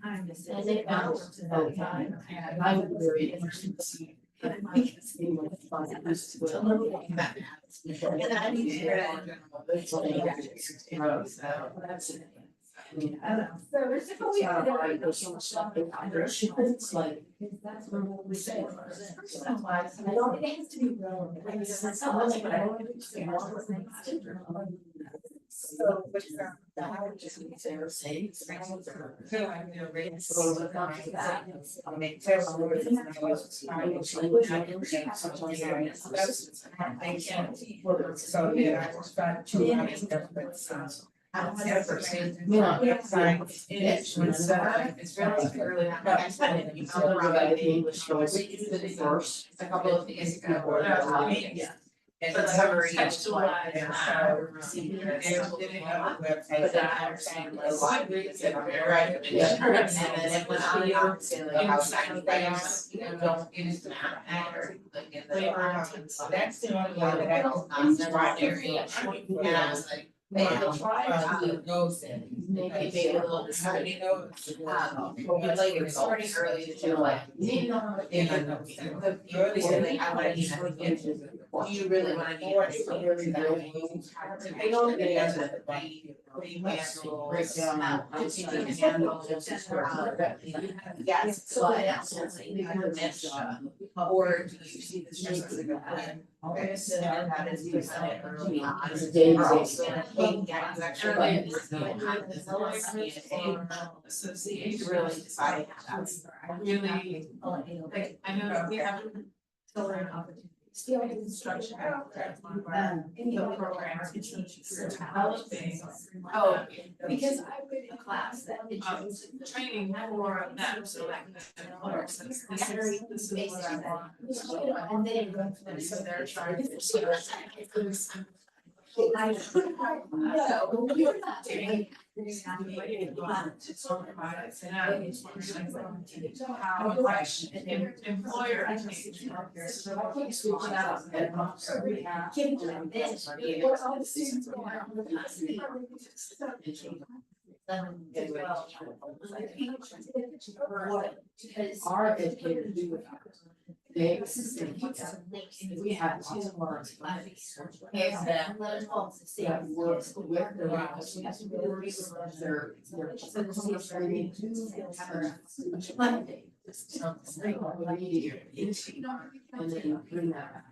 And they found over time, I was very interested to see. Because they were fun, it was a little bit mathematics. And I need to hear that. So that's it. I mean, I don't know. So there's so much stuff they find there. It's like, that's what we say. That's why I don't, it has to be relevant. I mean, that's not like, but I don't understand all the things. So, which I would just say, So, yeah, I was trying to. It's really English first. A couple of days ago. Yeah. And But it's summary very is like, but then I understand the library is a very recommendation. And then it was on the opposite, like how signing things, don't use the map matter. So that's the only way that I can. And I was like, man, try to go maybe a little disparity. But like it's starting early to do like. The early like I want to do you really want to I don't think that's a breakdown. Yes, so absolutely. Or do you see the strengths of that? Okay, so that is you said it early on. Association really deciding that's really like I know we have to learn opportunities. Still construction. One of our the programs to teach developing. Oh, because I went in a class that training more of them, so like this is what I want. And then so they're trying to. I no, you're not doing. How much an employer Our educators do it. They, we have two words. That works with the and then bring that back.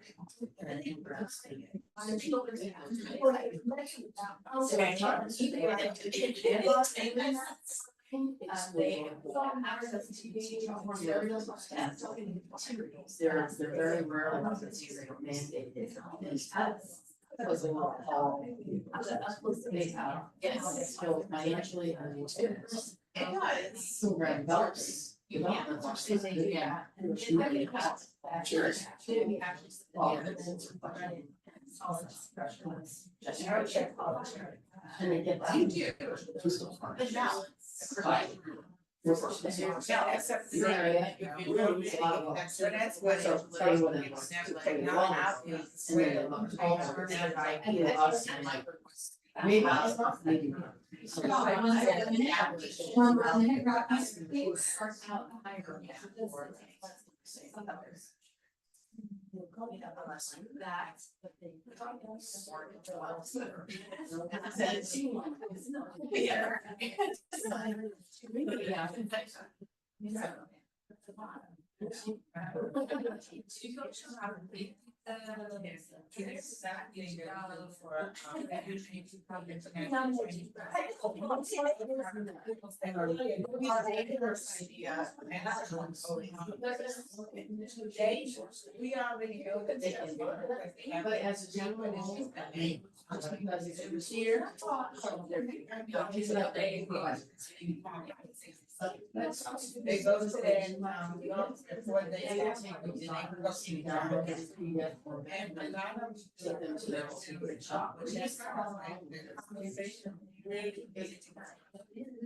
They're very rare ones that you mandated. Was a lot of yes, so financially and so red belts. Yeah. And they get you do. The balance. Maybe not, maybe not. We already know that they can, but as a general rule, because it's here. They go to the before they go see and a lot of take them to their secret shop, which is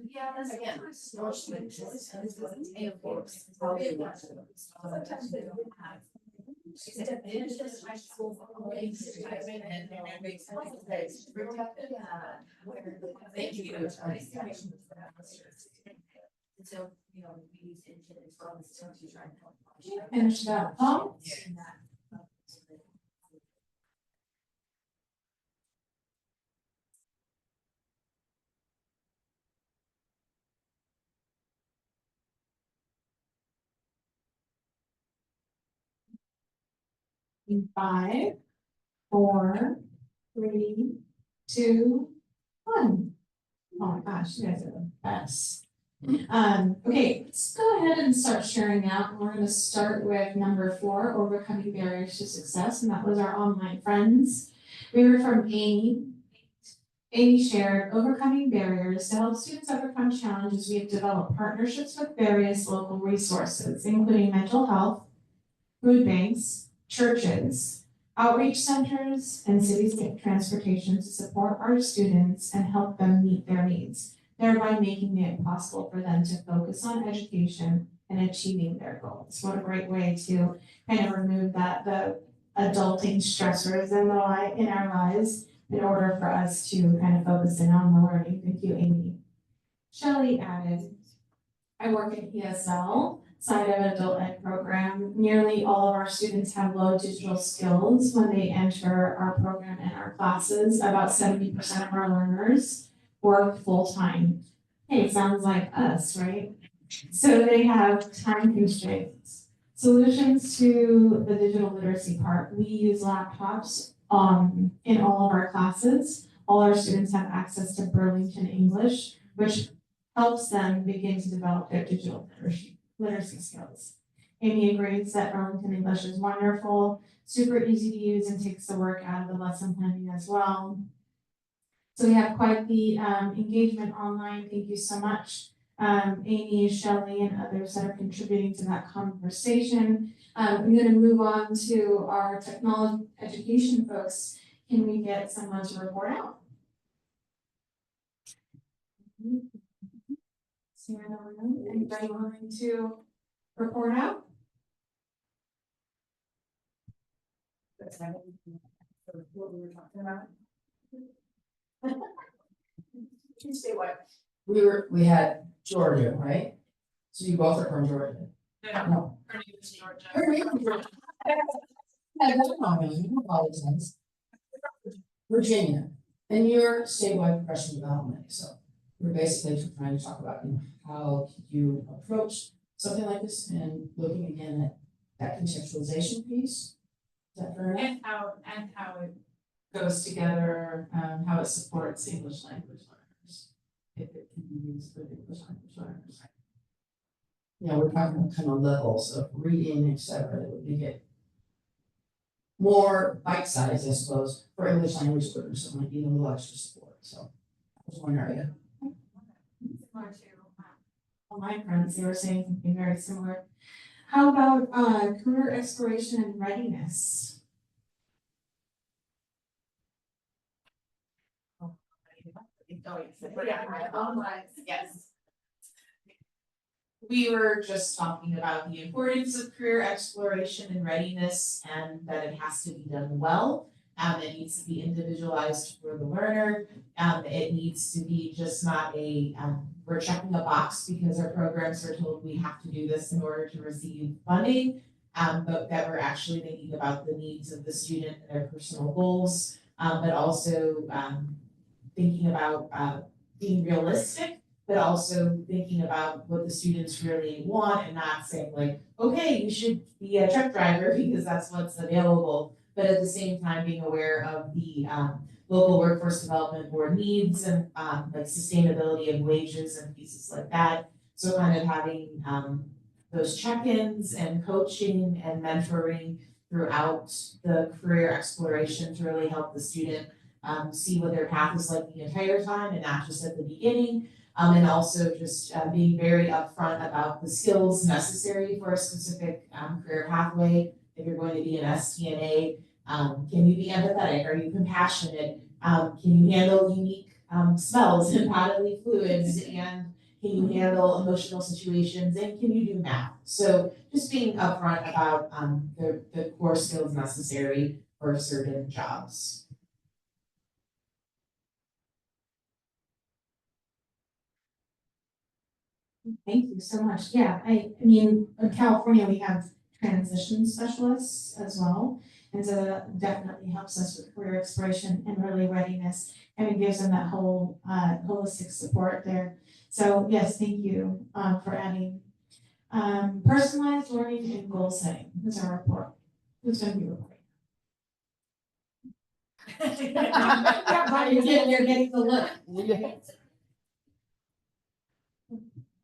yeah, that's again, sometimes they don't have. Thank you. So, you know, we use it to try and help. Finish that up. In 5, 4, 3, 2, 1. Oh my gosh, you guys are the best. Okay, let's go ahead and start sharing out. We're going to start with number 4, overcoming barriers to success, and that was our online friends. We heard from Amy Amy shared, overcoming barriers to help students overcome challenges. We have developed partnerships with various local resources, including mental health, food banks, churches, outreach centers, and city transportation to support our students and help them meet their needs, thereby making it possible for them to focus on education and achieving their goals. What a great way to kind of remove the adulting stressors in our lives in order for us to kind of focus in on the learning. Thank you, Amy. Shelley added, I work in ESL side of an adult ed program. Nearly all of our students have low digital skills when they enter our program and our classes. About 70% of our learners work full-time. Hey, sounds like us, right? So they have time constraints. Solutions to the digital literacy part. We use laptops in all of our classes. All our students have access to Burlington English, which helps them begin to develop their digital literacy skills. Amy agrees that Burlington English is wonderful, super easy to use, and takes the work out of the lesson planning as well. So we have quite the engagement online. Thank you so much, Amy, Shelley, and others that are contributing to that conversation. I'm going to move on to our technology education folks. Can we get someone to report out? Anybody willing to report out? What we were talking about. Can you say what? We had Georgia, right? So you both are from Georgia. No. Her name is Georgia. Her name is Georgia. Yeah, that's not me, you know all these things. Virginia, and you're statewide professional development, so we're basically trying to talk about, how you approach something like this and looking again at that contextualization piece. Is that fair enough? And how it goes together, how it supports English language learners, if it can be used for English language learners. Yeah, we're talking about kind of levels of reading, et cetera, that would make it more bite-sized, I suppose, for English language learners, so might need a little extra support, so that was one area. Similar to all my friends, they were saying something very similar. How about career exploration and readiness? Yes. We were just talking about the importance of career exploration and readiness, and that it has to be done well. It needs to be individualized for the learner. It needs to be just not we're checking a box because our programs are told we have to do this in order to receive funding, but that we're actually thinking about the needs of the student and their personal goals, but also thinking about being realistic, but also thinking about what the students really want and not saying like, okay, you should be a truck driver because that's what's available, but at the same time being aware of the local workforce development board needs and like sustainability of wages and pieces like that. So kind of having those check-ins and coaching and mentoring throughout the career exploration to really help the student see what their path is like the entire time and not just at the beginning. And also just being very upfront about the skills necessary for a specific career pathway. If you're going to be an STNA, can you be empathetic? Are you compassionate? Can you handle unique smells and bodily fluids? And can you handle emotional situations? And can you do math? So just being upfront about the core skills necessary for certain jobs. Thank you so much. Yeah, I mean, in California, we have transition specialists as well. And so that definitely helps us with career exploration and really readiness. And it gives them that whole holistic support there. So yes, thank you for adding personalized learning and goal setting. Who's our report? Who's going to be reporting? You're getting the look.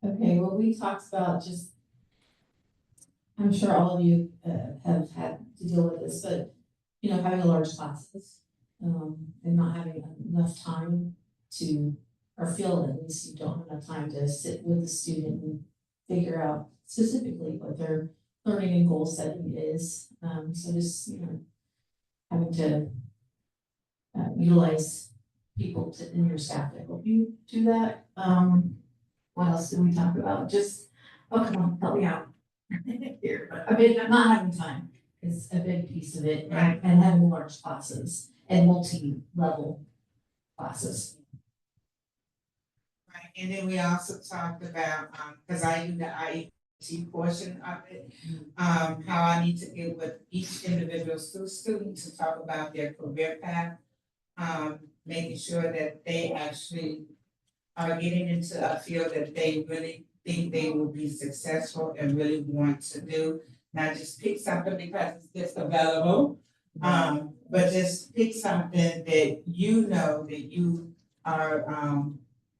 Okay, well, we talked about just, I'm sure all of you have had to deal with this, but, having a large classes, and not having enough time to, or feel at least you don't have enough time to sit with the student and figure out specifically what their learning and goal setting is. So just, having to utilize people in your staff to help you do that. What else did we talk about? Just, oh, come on, help me out. Here, I mean, not having time is a big piece of it, Right. and having large classes and multi-level classes. Right, and then we also talked about, cause I do the IET portion of it, how I need to get with each individual student to talk about their career path. Making sure that they actually are getting into a field that they really think they will be successful and really want to do. Not just pick something because it's just available, but just pick something that you know that you are,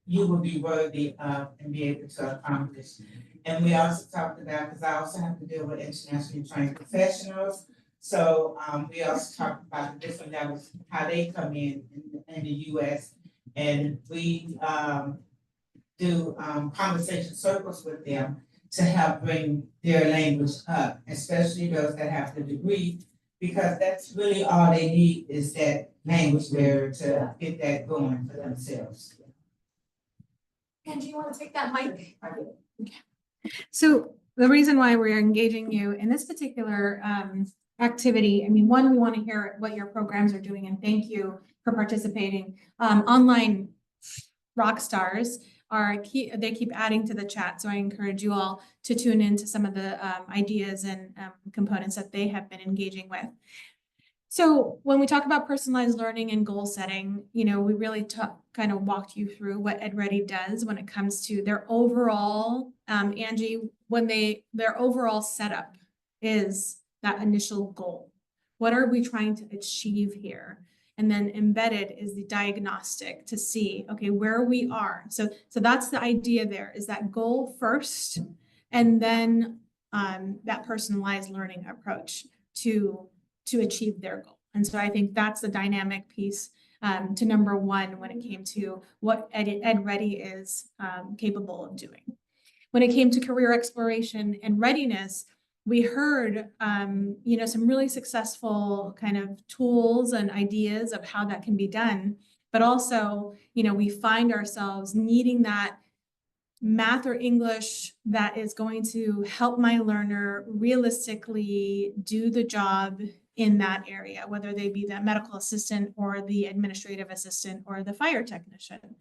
you will be worthy of and be able to accomplish. And we also talked about, because I also have to deal with internationally trained professionals. So we also talked about the different levels, how they come in the US. And we do conversation circles with them to help bring their language up, especially those that have the degree, because that's really all they need is that language barrier to get that going for themselves. And do you want to take that mic? So the reason why we're engaging you in this particular activity, I mean, one, we want to hear what your programs are doing, and thank you for participating. Online rock stars they keep adding to the chat, so I encourage you all to tune into some of the ideas and components that they have been engaging with. So when we talk about personalized learning and goal setting, we really kind of walked you through what EdReady does when it comes to their overall, Angie, their overall setup is that initial goal. What are we trying to achieve here? And then embedded is the diagnostic to see, okay, where we are. So that's the idea there, is that goal first, and then that personalized learning approach to achieve their goal. And so I think that's the dynamic piece to number one when it came to what EdReady is capable of doing. When it came to career exploration and readiness, we heard some really successful kind of tools and ideas of how that can be done. But also, we find ourselves needing that math or English that is going to help my learner realistically do the job in that area, whether they be the medical assistant or the administrative assistant or the fire technician.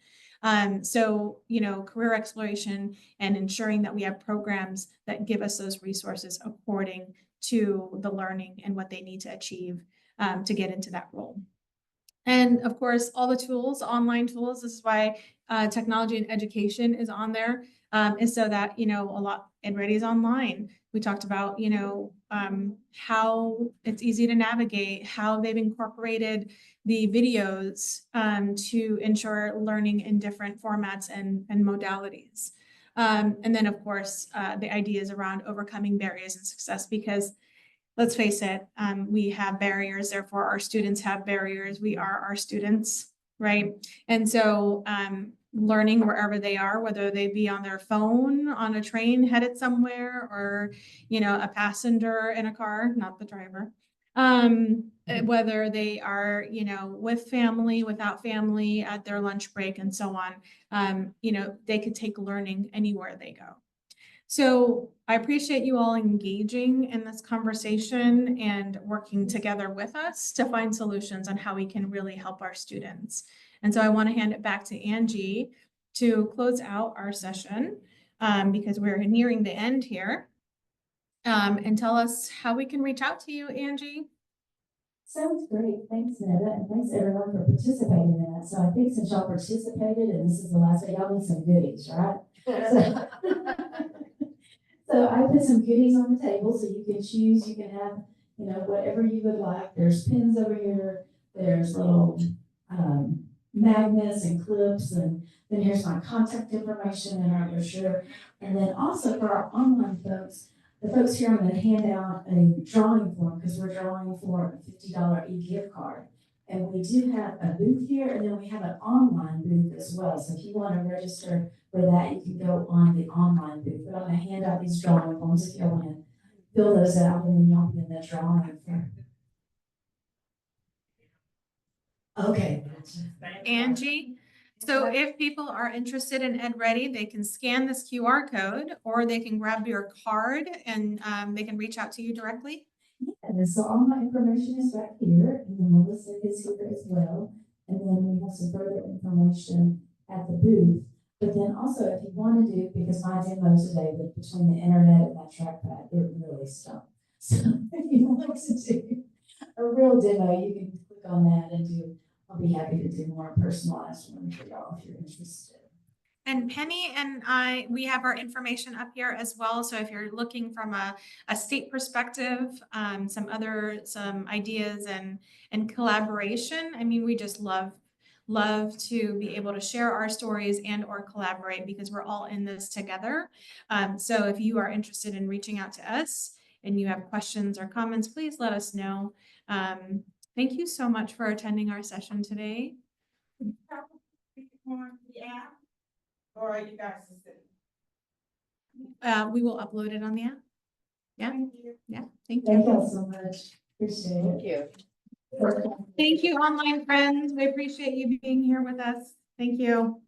So, career exploration and ensuring that we have programs that give us those resources according to the learning and what they need to achieve to get into that role. And of course, all the tools, online tools, this is why technology and education is on there, is so that, EdReady is online. We talked about, how it's easy to navigate, how they've incorporated the videos to ensure learning in different formats and modalities. And then, of course, the ideas around overcoming barriers and success, because let's face it, we have barriers, therefore our students have barriers. We are our students, right? And so learning wherever they are, whether they be on their phone, on a train headed somewhere, or, a passenger in a car, not the driver, whether they are, with family, without family, at their lunch break and so on, they could take learning anywhere they go. So I appreciate you all engaging in this conversation and working together with us to find solutions on how we can really help our students. And so I want to hand it back to Angie to close out our session because we're nearing the end here. And tell us how we can reach out to you, Angie. Sounds great. Thanks, Netta, and thanks everyone for participating in that. So I think since y'all participated and this is the last day, y'all need some goodies, right? So I put some goodies on the table so you can choose. You can have, whatever you would like. There's pins over here. There's little magnets and clips, and then here's my contact information and our brochure. And then also for our online folks, the folks here, I'm going to hand out a drawing form because we're drawing for a $50 e-gift card. And we do have a booth here, and then we have an online booth as well. So if you want to register for that, you can go on the online booth. But I'm going to hand out these drawing forms if you want to fill those out, and then you'll be in the drawing for. Okay. Angie, so if people are interested in EdReady, they can scan this QR code or they can grab your card and they can reach out to you directly. And so all my information is right here, and then Melissa is here as well. And then we have some further information at the booth. But then also, if you want to do, because my demo today, but between the internet and that trackpad, it really stunk. So if you want to do a real demo, you can click on that and do. I'll be happy to do more personalized one for y'all if you're interested. And Penny and we have our information up here as well. So if you're looking from a state perspective, some ideas and collaboration, I mean, we just love to be able to share our stories and or collaborate because we're all in this together. So if you are interested in reaching out to us and you have questions or comments, please let us know. Thank you so much for attending our session today. Or are you guys? We will upload it on the app. Yeah. Yeah. Thank Thank you. y'all so much. Appreciate it. Thank you. Thank you, online friends. We appreciate you being here with us. Thank you.